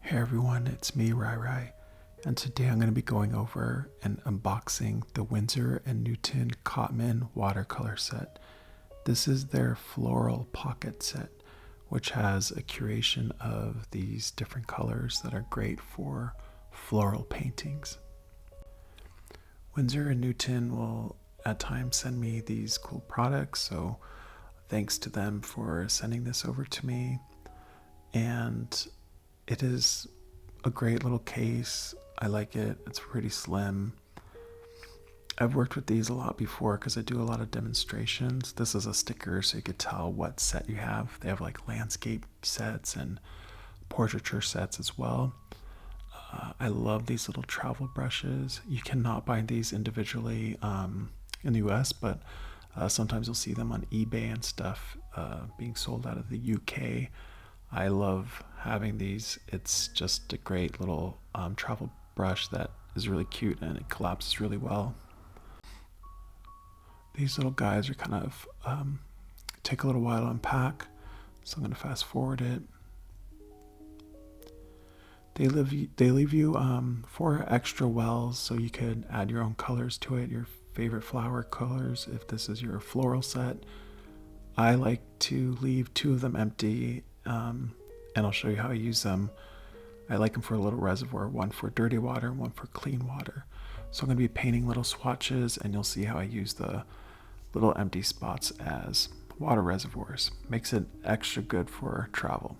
Hey everyone, it's me, Rai Rai, and today I'm going to be going over and unboxing the Winsor & Newton Cotman Watercolor Set. This is their floral pocket set, which has a curation of these different colors that are great for floral paintings. Winsor & Newton will at times send me these cool products, so thanks to them for sending this over to me. And it is a great little case. I like it. It's pretty slim. I've worked with these a lot before because I do a lot of demonstrations. This is a sticker so you could tell what set you have. They have like landscape sets and portraiture sets as well. I love these little travel brushes. You cannot buy these individually in the US, but sometimes you'll see them on eBay and stuff being sold out of the UK. I love having these. It's just a great little travel brush that is really cute and it collapses really well. These little guys are kind of take a little while to unpack, so I'm going to fast forward it. They leave you 4 extra wells, so you could add your own colors to it, your favorite flower colors if this is your floral set. I like to leave 2 of them empty, and I'll show you how I use them. I like them for a little reservoir, one for dirty water and one for clean water. So I'm going to be painting little swatches, and you'll see how I use the little empty spots as water reservoirs. Makes it extra good for travel.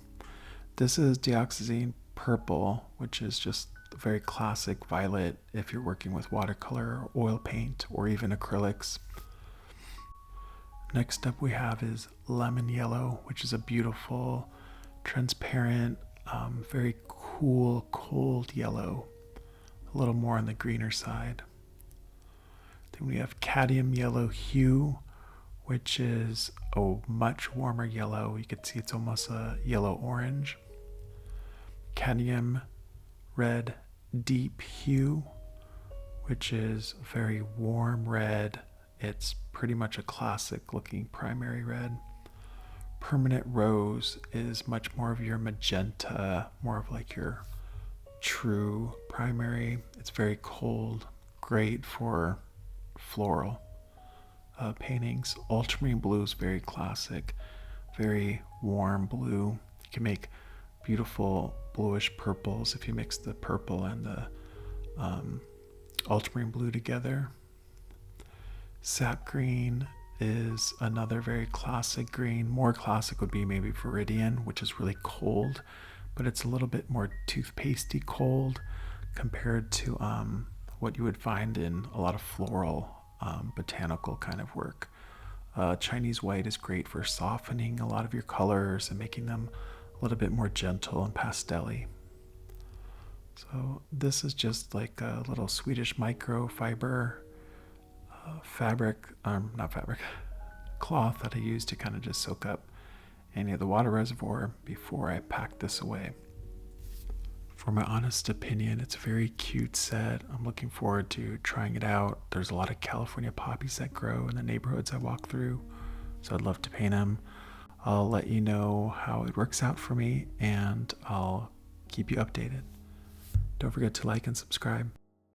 This is dioxazine purple, which is just a very classic violet if you're working with watercolor or oil paint or even acrylics. Next up we have is lemon yellow, which is a beautiful, transparent, very cool, cold yellow. A little more on the greener side. Then we have cadmium yellow hue, which is a much warmer yellow. You can see it's almost a yellow orange. Cadmium red deep hue, which is very warm red. It's pretty much a classic looking primary red. Permanent rose is much more of your magenta, more of like your true primary. It's very cold, great for floral paintings. Ultramarine blue is very classic, very warm blue. You can make beautiful bluish purples if you mix the purple and the ultramarine blue together. Sap green is another very classic green. More classic would be maybe Viridian, which is really cold, but it's a little bit more toothpastey cold compared to what you would find in a lot of floral botanical kind of work. Chinese white is great for softening a lot of your colors and making them a little bit more gentle and pastel-y. So this is just like a little Swedish microfiber cloth that I use to kind of just soak up any of the water reservoir before I pack this away. For my honest opinion, it's a very cute set. I'm looking forward to trying it out. There's a lot of California poppies that grow in the neighborhoods I walk through, so I'd love to paint them. I'll let you know how it works out for me, and I'll keep you updated. Don't forget to like and subscribe.